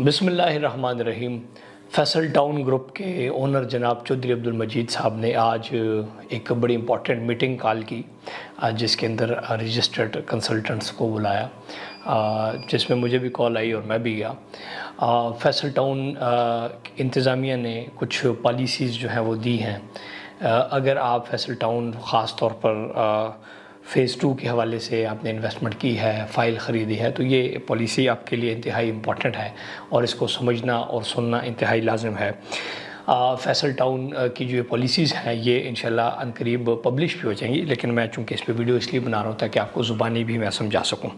بسم اللہ الرحمن الرحیم۔ فیصل ٹاؤن گروپ کے اونر جناب چودھری عبدالمجید صاحب نے آج ایک بڑی امپورٹنٹ میٹنگ کال کی، جس کے اندر رجسٹرڈ کنسلٹنٹس کو بلایا، جس میں مجھے بھی کال آئی اور میں بھی گیا۔ فیصل ٹاؤن انتظامیہ نے کچھ پالیسیز جو ہیں وہ دی ہیں۔ اگر آپ فیصل ٹاؤن خاص طور پر فیز 2 کے حوالے سے آپ نے انویسٹمنٹ کی ہے، فائل خریدی ہے، تو یہ پالیسی آپ کے لیے انتہائی امپورٹنٹ ہے اور اس کو سمجھنا اور سننا انتہائی لازم ہے۔ فیصل ٹاؤن کی جو پالیسیز ہیں یہ انشاءاللہ عنقریب پبلش بھی ہو جائیں گی، لیکن میں چونکہ اس پہ ویڈیو اس لیے بنا رہا ہوں تاکہ آپ کو زبانی بھی میں سمجھا سکوں۔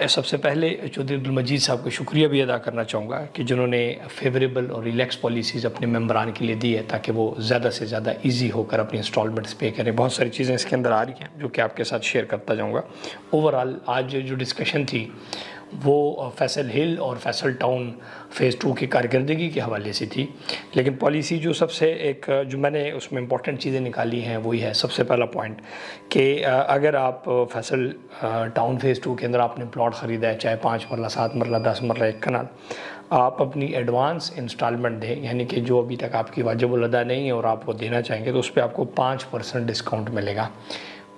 سب سے پہلے چودھری عبدالمجید صاحب کو شکریہ بھی ادا کرنا چاہوں گا کہ جنہوں نے فیوریبل اور ریلیکس پالیسیز اپنے ممبران کے لیے دی ہے تاکہ وہ زیادہ سے زیادہ ایزی ہو کر اپنی انسٹالمنٹس پے کریں۔ بہت ساری چیزیں اس کے اندر آ رہی ہیں جو کہ آپ کے ساتھ شیئر کرتا جاؤں گا۔ اوورآل آج جو ڈسکشن تھی وہ فیصل ہل اور فیصل ٹاؤن فیز 2 کی کارکردگی کے حوالے سے تھی، لیکن پالیسی جو سب سے جو میں نے اس میں امپورٹنٹ چیزیں نکالی ہیں وہی ہے سب سے پہلا پوائنٹ کہ اگر آپ فیصل ٹاؤن فیز 2 کے اندر آپ نے پلاٹ خریدا ہے، چاہے 5 مرلہ 7 مرلہ 10 مرلہ 1 کنال، آپ اپنی ایڈوانس انسٹالمنٹ دیں، یعنی کہ جو ابھی تک آپ کی واجب الادا نہیں ہے اور آپ وہ دینا چاہیں گے تو اس پہ آپ کو 5% ڈسکاؤنٹ ملے گا۔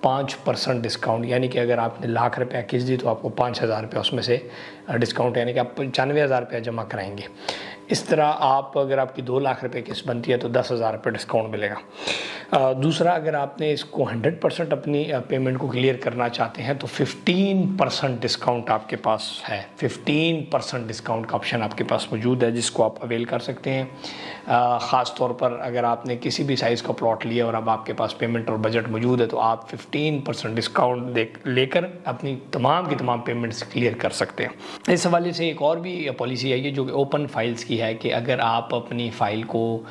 5% ڈسکاؤنٹ، یعنی کہ اگر آپ نے ₹1,00,000 قسط دی تو آپ کو ₹5,000 اس میں سے ڈسکاؤنٹ، یعنی کہ آپ ₹95,000 جمع کرائیں گے۔ اس طرح اگر آپ کی ₹2,00,000 قسط بنتی ہے تو ₹10,000 ڈسکاؤنٹ ملے گا۔ دوسرا، اگر آپ نے اس کو 100% اپنی پیمنٹ کو کلیئر کرنا چاہتے ہیں تو 15% ڈسکاؤنٹ آپ کے پاس ہے۔ 15% ڈسکاؤنٹ کا آپشن آپ کے پاس موجود ہے جس کو آپ اویل کر سکتے ہیں۔ خاص طور پر اگر آپ نے کسی بھی سائز کا پلاٹ لیا اور اب آپ کے پاس پیمنٹ اور بجٹ موجود ہے تو آپ 15% ڈسکاؤنٹ لے کر اپنی تمام کی تمام پیمنٹس کلیئر کر سکتے ہیں۔ اس حوالے سے ایک اور بھی پالیسی ہے جو کہ اوپن فائلز کی ہے کہ اگر آپ اپنی فائل کو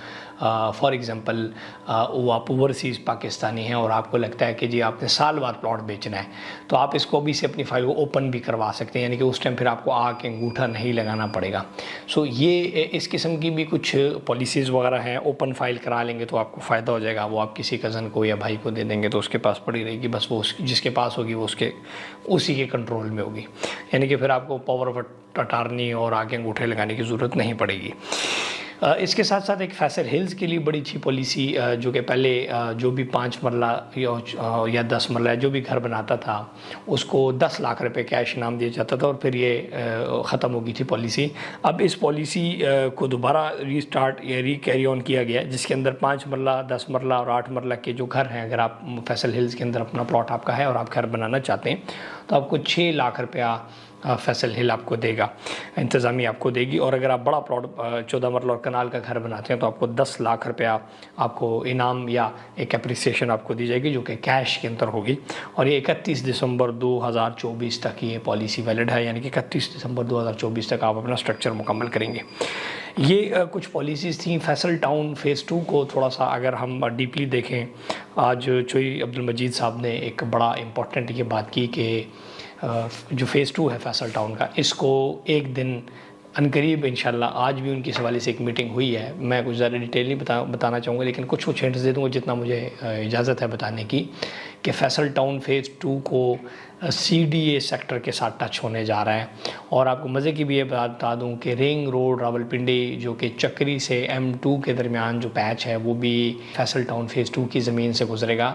فار ایگزامپل وہ آپ اوورسیز پاکستانی ہیں اور آپ کو لگتا ہے کہ جی آپ نے سال بعد پلاٹ بیچنا ہے تو آپ اس کو ابھی سے اپنی فائل کو اوپن بھی کروا سکتے ہیں، یعنی کہ اس ٹائم پھر آپ کو آ کے انگوٹھا نہیں لگانا پڑے گا۔ یہ اس قسم کی بھی کچھ پالیسیز وغیرہ ہیں۔ اوپن فائل کرا لیں گے تو آپ کو فائدہ ہو جائے گا، وہ آپ کسی کزن کو یا بھائی کو دے دیں گے تو اس کے پاس پڑی رہے گی، بس وہ جس کے پاس ہوگی وہ اسی کے کنٹرول میں ہوگی، یعنی کہ پھر آپ کو پاور آف اٹارنی اور آگے انگوٹھے لگانے کی ضرورت نہیں پڑے گی۔ اس کے ساتھ ساتھ ایک فیصل ہلز کے لیے بڑی اچھی پالیسی جو کہ پہلے جو بھی 5 مرلہ یا 10 مرلہ جو بھی گھر بناتا تھا اس کو ₹10,00,000 کیش انعام دیا جاتا تھا اور پھر یہ ختم ہو گئی تھی پالیسی۔ اب اس پالیسی کو دوبارہ ریسٹارٹ یا کیری آن کیا گیا جس کے اندر 5 مرلہ 10 مرلہ اور 8 مرلہ کے جو گھر ہیں، اگر آپ فیصل ہلز کے اندر اپنا پلاٹ آپ کا ہے اور آپ گھر بنانا چاہتے ہیں تو آپ کو ₹6,00,000 فیصل ہل آپ کو دے گا، انتظامیہ آپ کو دے گی۔ اور اگر آپ بڑا پلاٹ 14 مرلہ اور کنال کا گھر بناتے ہیں تو آپ کو ₹10,00,000 آپ کو انعام یا ایک اپریسیشن آپ کو دی جائے گی جو کہ کیش کے اندر ہوگی، اور یہ 31 دسمبر 2024 تک یہ پالیسی ویلڈ ہے، یعنی کہ 31 دسمبر 2024 تک آپ اپنا سٹرکچر مکمل کریں گے۔ یہ کچھ پالیسیز تھیں۔ فیصل ٹاؤن فیز 2 کو تھوڑا سا اگر ہم ڈیپلی دیکھیں، آج چودھری عبدالمجید صاحب نے ایک بڑا امپورٹنٹ یہ بات کی کہ جو فیز 2 ہے فیصل ٹاؤن کا، اس کو ایک دن عنقریب انشاءاللہ، آج بھی ان کی اس حوالے سے ایک میٹنگ ہوئی ہے، میں کچھ زیادہ ڈیٹیل نہیں بتانا چاہوں گا لیکن کچھ ہنٹس دے دوں گا جتنا مجھے اجازت ہے بتانے کی، کہ فیصل ٹاؤن فیز 2 کو CDA سیکٹر کے ساتھ ٹچ ہونے جا رہا ہے۔ اور آپ کو مزے کی بھی یہ بتا دوں کہ رنگ روڈ راولپنڈی جو کہ چکری سے M2 کے درمیان جو پیچ ہے وہ بھی فیصل ٹاؤن فیز 2 کی زمین سے گزرے گا۔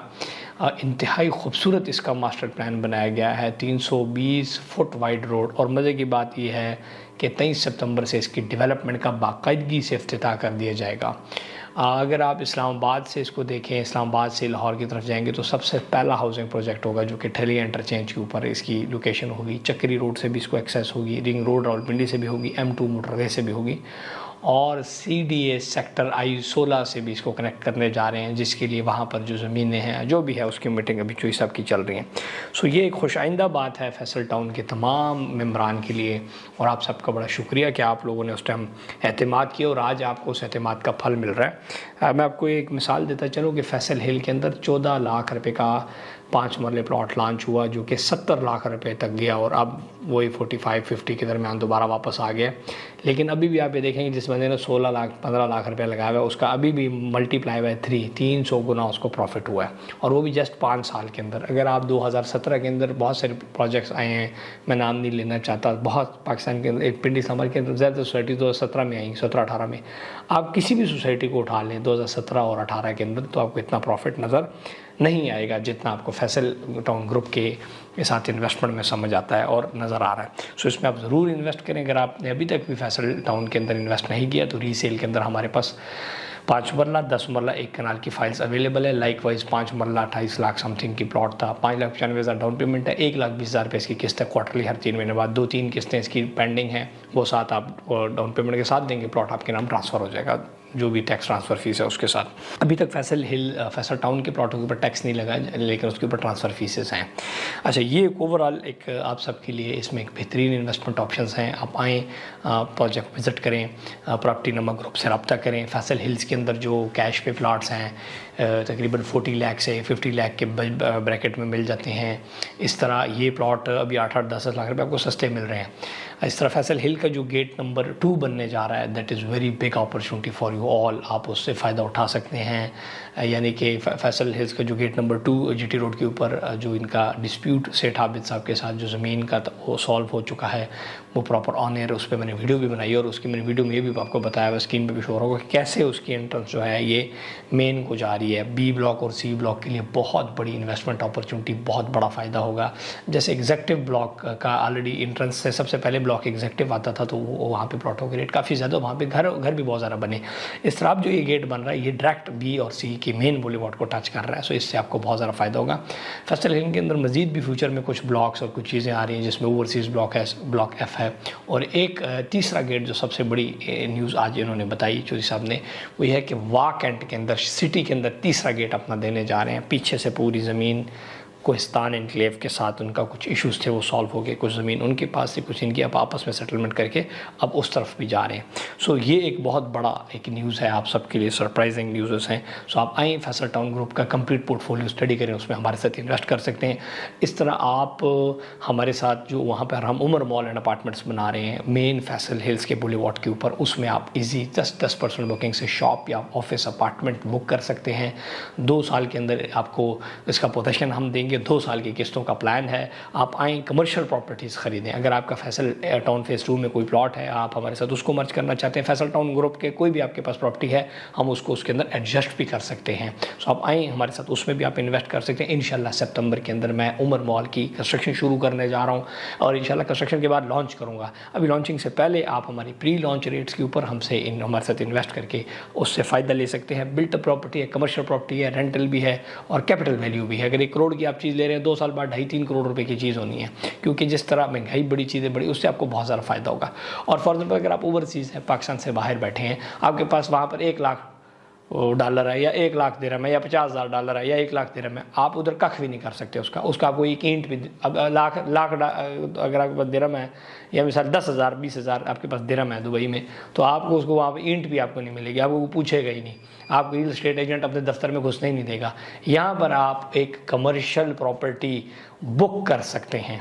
انتہائی خوبصورت اس کا ماسٹر پلان بنایا گیا ہے، 320 فٹ وائڈ روڈ، اور مزے کی بات یہ ہے کہ 23 ستمبر سے اس کی ڈیولپمنٹ کا باقاعدگی سے افتتاح کر دیا جائے گا۔ اگر آپ اسلام آباد سے اس کو دیکھیں، اسلام آباد سے لاہور کی طرف جائیں گے تو سب سے پہلا ہاؤسنگ پروجیکٹ ہوگا جو کہ ٹھلی انٹرچینج کے اوپر اس کی لوکیشن ہوگی۔ چکری روڈ سے بھی اس کو ایکسیس ہوگی، رنگ روڈ راولپنڈی سے بھی ہوگی، M2 موٹر وے سے بھی ہوگی، اور CDA سیکٹر I-16 سے بھی اس کو کنیکٹ کرنے جا رہے ہیں، جس کے لیے وہاں پر جو زمینیں ہیں جو بھی ہے اس کی میٹنگ ابھی چوئی صاحب کی چل رہی ہیں۔ یہ ایک خوش آئندہ بات ہے فیصل ٹاؤن کے تمام ممبران کے لیے، اور آپ سب کا بڑا شکریہ کہ آپ لوگوں نے اس ٹائم اعتماد کیا اور آج آپ کو اس اعتماد کا پھل مل رہا ہے۔ میں آپ کو ایک مثال دیتا چلوں کہ فیصل ہل کے اندر ₹14,00,000 کا 5 مرلے پلاٹ لانچ ہوا جو کہ 70 لاکھ روپے تک گیا اور اب وہی 45-50 کے درمیان دوبارہ واپس آ گیا. لیکن ابھی بھی آپ یہ دیکھیں گے جس بندے نے 16 لاکھ 15 لاکھ روپے لگایا ہوا ہے اس کا ابھی بھی ملٹی پلائی بائی 300 گنا اس کو پروفٹ ہوا ہے, اور وہ بھی جسٹ 5 سال کے اندر. اگر آپ 2017 کے اندر بہت سارے پروجیکٹس آئے ہیں, میں نام نہیں لینا چاہتا, بہت پاکستان کے اندر ایک پنڈی سمر کے اندر زیادہ سوسائٹی 2017 میں آئیں, 17-18 میں. آپ کسی بھی سوسائٹی کو اٹھا لیں 2017 اور 18 کے اندر تو آپ کو اتنا پروفٹ نظر نہیں آئے گا جتنا آپ کو فیصل ٹاؤن گروپ کے ساتھ انویسٹمنٹ میں سمجھ آتا ہے اور نظر آ رہا ہے. سو اس میں آپ ضرور انویسٹ کریں. اگر آپ نے ابھی تک بھی فیصل ٹاؤن کے اندر انویسٹ نہیں کیا تو ری سیل کے اندر ہمارے پاس 5 مرلہ 10 مرلہ 1 کنال کی فائلز اویلیبل ہے. لائک وائز 5 مرلہ 28 لاکھ سم تھنگ کی پلاٹ تھا, 5,95,000 ڈاؤن پیمنٹ ہے, 1,20,000 روپے اس کی قسط ہے کوارٹرلی ہر 3 مہینے بعد. 2-3 قسطیں اس کی پینڈنگ ہیں, وہ ساتھ آپ ڈاؤن پیمنٹ کے ساتھ دیں گے, پلاٹ آپ کے نام ٹرانسفر ہو جائے گا جو بھی ٹیکس ٹرانسفر فیس ہے اس کے ساتھ. ابھی تک فیصل ٹاؤن کے پلاٹوں کے اوپر ٹیکس نہیں لگا لیکن اس کے اوپر ٹرانسفر فیسز ہیں. اچھا, یہ ایک اوور آل ایک آپ سب کے لیے اس میں ایک بہترین انویسٹمنٹ آپشنز ہیں. آپ آئیں, پروجیکٹ وزٹ کریں, پراپرٹی نما گروپ سے رابطہ کریں. فیصل ہلز کے اندر جو کیش پہ پلاٹس ہیں تقریباً 40 لاکھ سے 50 لاکھ کے بریکٹ میں مل جاتے ہیں. اس طرح یہ پلاٹ ابھی 8-10 لاکھ روپے آپ کو سستے مل رہے ہیں. اس طرح فیصل ہل کا جو گیٹ نمبر 2 بننے جا رہا ہے that is very big opportunity for you all. آپ اس سے فائدہ اٹھا سکتے ہیں. یعنی کہ فیصل ہلز کا جو gate number 2 G T Road کے اوپر جو ان کا ڈسپیوٹ سیٹھ عابد صاحب کے ساتھ جو زمین کا وہ سالو ہو چکا ہے, وہ پراپر آن ایئر, اس پہ میں نے ویڈیو بھی بنائی اور اس کی میں نے ویڈیو میں یہ بھی آپ کو بتایا ہوا, اسکرین پہ بھی شو ہوگا کہ کیسے اس کی انٹرنس جو ہے یہ مین کو جا رہی ہے. بی بلاک اور سی بلاک کے لیے بہت بڑی انویسٹمنٹ اپرچونٹی, بہت بڑا فائدہ ہوگا. جیسے ایگزیکٹو بلاک کا آلریڈی انٹرنس سے سب سے پہلے بلاک ایگزیکٹو آتا تھا تو وہاں پہ پلاٹوں کے ریٹ کافی زیادہ, وہاں پہ گھر بھی بہت زیادہ بنے. اس طرح اب جو یہ گیٹ بن رہا ہے یہ ڈائریکٹ بی اور سی کی مین بولی واٹ کو ٹچ کر رہا ہے. سو اس سے آپ کو بہت زیادہ فائدہ ہوگا. فیصل ہل کے اندر مزید بھی فیوچر میں کچھ بلاکس اور کچھ چیزیں آ رہی ہیں جس میں اوورسیز بلاک ہے, بلاک ایف ہے, اور ایک تیسرا گیٹ جو سب سے بڑی نیوز آج انہوں نے بتائی چودھری صاحب نے, وہ یہ ہے کہ واہ کینٹ کے اندر سٹی کے اندر تیسرا گیٹ اپنا دینے جا رہے ہیں. پیچھے سے پوری زمین کوہستان انکلیو کے ساتھ ان کا کچھ ایشوز تھے وہ سالو ہو گئے, کچھ زمین ان کے پاس تھی, کچھ ان کی اب آپس میں سیٹلمنٹ کر کے اب اس طرف بھی جا رہے ہیں. سو یہ ایک بہت بڑا ایک نیوز ہے آپ سب کے لیے, سرپرائزنگ نیوزز ہیں. سو آپ آئیں فیصل ٹاؤن گروپ کا کمپلیٹ پورٹ فولیو اسٹڈی کریں, اس میں ہمارے ساتھ انویسٹ کر سکتے ہیں. اس طرح آپ ہمارے ساتھ جو وہاں پہ ہم عمر مال اینڈ اپارٹمنٹس بنا رہے ہیں مین فیصل ہلز کے بولی واٹ کے اوپر, اس میں آپ ایزی 10% بکنگ سے شاپ یا آفس اپارٹمنٹ بک کر سکتے ہیں. 2 سال کے اندر آپ کو اس کا پوزیشن ہم دیں گے, 2 سال کی قسطوں کا پلان ہے. آپ آئیں کمرشل پراپرٹیز خریدیں. اگر آپ کا فیصل ٹاؤن فیز 2 میں کوئی پلاٹ ہے, آپ ہمارے ساتھ اس کو مرج کرنا چاہتے ہیں, فیصل ٹاؤن گروپ کے کوئی بھی آپ کے پاس پراپرٹی ہے, ہم اس کو اس کے اندر ایڈجسٹ بھی کر سکتے ہیں. سو آپ آئیں ہمارے ساتھ, اس میں بھی آپ انویسٹ کر سکتے ہیں. انشاءاللہ سپتمبر کے اندر میں عمر مال کی کنسٹرکشن شروع کرنے جا رہا ہوں اور انشاءاللہ کنسٹرکشن کے بعد لانچ کروں گا. ابھی لانچنگ سے پہلے آپ ہماری پری لانچ ریٹس کے اوپر ہم سے ہمارے ساتھ انویسٹ کر کے اس سے فائدہ لے سکتے ہیں. بلٹ اپ پراپرٹی ہے, کمرشل پراپرٹی ہے, رینٹل بھی ہے اور کیپٹل ویلیو بھی ہے. اگر 1 کروڑ کی آپ چیز لے رہے ہیں 2 سال بعد 2.5-3 کروڑ روپے کی چیز ہونی ہے, کیونکہ جس طرح مہنگائی بڑی چیزیں بڑی, اس سے آپ کو بہت زیادہ فائدہ ہوگا. اور فار ایگزامپل اگر آپ اوورسیز ہیں, پاکستان سے باہر بیٹھے ہیں, آپ کے پاس وہاں پر $1 لاکھ ہے یا 1 لاکھ درہم ہے یا $50,000 ہے یا 1 لاکھ درہم ہے, آپ ادھر کخ بھی نہیں کر سکتے. اس کا آپ کو ایک اینٹ بھی, اب لاکھ اگر آپ کے پاس درہم ہے یا مثال 10,000 20,000 آپ کے پاس درہم ہے دبئی میں, تو آپ کو اس کو وہاں پہ اینٹ بھی آپ کو نہیں ملے گی, آپ کو وہ پوچھے گا ہی نہیں. آپ کو ریل اسٹیٹ ایجنٹ اپنے دفتر میں گھسنے ہی نہیں دے گا. یہاں پر آپ ایک کمرشل پراپرٹی بک کر سکتے ہیں,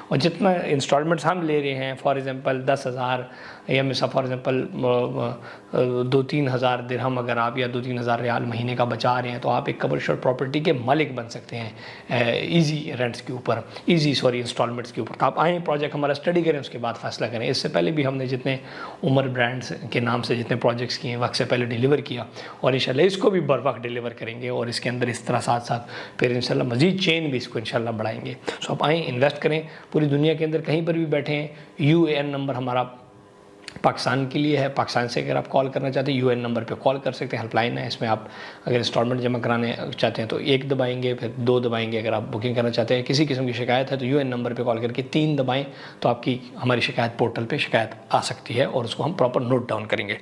اور جتنا انسٹالمنٹس ہم لے رہے ہیں, فار ایگزامپل 10,000 یا مثلا فار ایگزامپل 2-3 ہزار درہم اگر آپ یا 2-3 ہزار ریال مہینے کا بچا رہے ہیں, تو آپ ایک کمرشل پراپرٹی کے مالک بن سکتے ہیں ایزی رینٹس کے اوپر, انسٹالمنٹس کے اوپر. تو آپ آئیں, پروجیکٹ ہمارا اسٹڈی کریں, اس کے بعد فیصلہ کریں. اس سے پہلے بھی ہم نے جتنے عمر برانڈس کے نام سے جتنے پروجیکٹس کیے ہیں وقت سے پہلے ڈیلیور کیا, اور انشاءاللہ اس کو بھی بر وقت ڈیلیور کریں گے, اور اس کے اندر اس طرح ساتھ ساتھ پھر انشاءاللہ مزید چین بھی اس کو انشاءاللہ بڑھائیں گے. سو آپ آئیں, انویسٹ کریں. پوری دنیا کے اندر کہیں پر بھی بیٹھے ہیں, UAN نمبر ہمارا پاکستان کے لیے ہے. پاکستان سے اگر آپ کال کرنا چاہتے ہیں UAN نمبر پہ کال کر سکتے ہیں, ہیلپ لائن ہے. اس میں آپ اگر انسٹالمنٹ جمع کرانے چاہتے ہیں تو 1 دبائیں گے, پھر 2 دبائیں گے. اگر آپ بکنگ کرنا چاہتے ہیں, کسی قسم کی شکایت ہے تو UAN نمبر پہ کال کر کے 3 دبائیں, تو آپ کی ہماری شکایت پورٹل پہ شکایت آ سکتی ہے اور اس کو ہم پراپر نوٹ ڈاؤن کریں گے.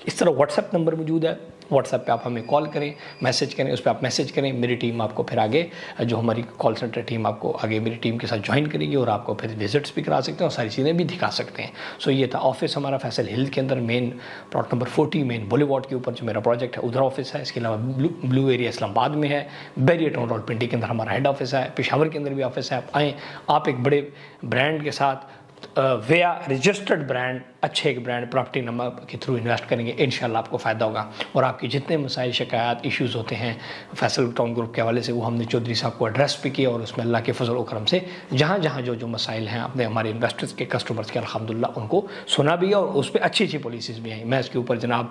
اس طرح واٹس ایپ نمبر موجود ہے، واٹس ایپ پہ آپ ہمیں کال کریں، میسیج کریں، اس پہ آپ میسیج کریں، میری ٹیم آپ کو پھر آگے جو ہماری کال سینٹر ٹیم آپ کو آگے میری ٹیم کے ساتھ جوائن کرے گی اور آپ کو پھر وزٹس بھی کرا سکتے ہیں اور ساری چیزیں بھی دکھا سکتے ہیں. سو یہ تھا آفس ہمارا فیصل ہل کے اندر، مین پلاٹ نمبر 40 مین بولی وارڈ کے اوپر جو میرا پروجیکٹ ہے ادھر آفس ہے. اس کے علاوہ بلو ایریا اسلام آباد میں ہے، بیریئر ٹاؤن روڈ پنڈی کے اندر ہمارا ہیڈ آفس ہے، پشاور کے اندر بھی آفس ہے. آپ آئیں، آپ ایک بڑے برانڈ کے ساتھ ویا رجسٹرڈ برانڈ، اچھے ایک برانڈ پراپرٹی نمبر کے تھرو انویسٹ کریں گے، انشاءاللہ آپ کو فائدہ ہوگا. اور آپ کے جتنے مسائل، شکایات، ایشوز ہوتے ہیں فیصل ٹاؤن گروپ کے حوالے سے، وہ ہم نے چودھری صاحب کو ایڈریس بھی کیا اور اس میں اللہ کے فضل و کرم سے جہاں جہاں جو مسائل ہیں اپنے ہمارے انویسٹرز کے، کسٹمرز کے، الحمدللہ ان کو سنا بھی ہے اور اس پہ اچھی پالیسیز بھی ہیں. میں اس کے اوپر جناب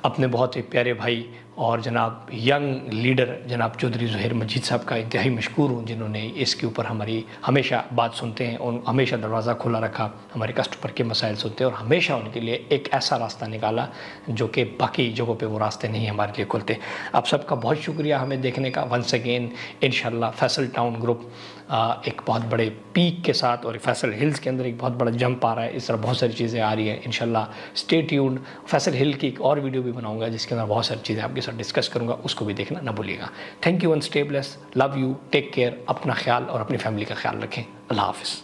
اپنے بہت ہی پیارے بھائی اور جناب ینگ لیڈر جناب چودھری ظہیر مجید صاحب کا انتہائی مشکور ہوں، جنہوں نے اس کے اوپر ہماری ہمیشہ بات سنتے ہیں اور ہمیشہ دروازہ کھلا رکھا، ہمارے کسٹمر کے مسائل سنتے ہیں اور ہمیشہ ان کے لیے ایک ایسا راستہ نکالا جو کہ باقی جگہوں پہ وہ راستے نہیں ہمارے لیے کھلتے. آپ سب کا بہت شکریہ ہمیں دیکھنے کا. ونس اگین انشاءاللہ فیصل ٹاؤن گروپ ایک بہت بڑے پیک کے ساتھ اور فیصل ہلز کے اندر ایک بہت بڑا جمپ آ رہا ہے. اس طرح بہت ساری چیزیں آ رہی ہیں انشاءاللہ. Stay tuned. فیصل ہل کی ایک اور ویڈیو بھی بناؤں گا جس کے اندر بہت ساری چیزیں آپ کے ساتھ ڈسکس کروں گا، اس کو بھی دیکھنا نہ بھولیے گا. Thank you and stay blessed. Love you. Take care. اپنا خیال اور اپنی فیملی کا خیال رکھیں. اللہ حافظ.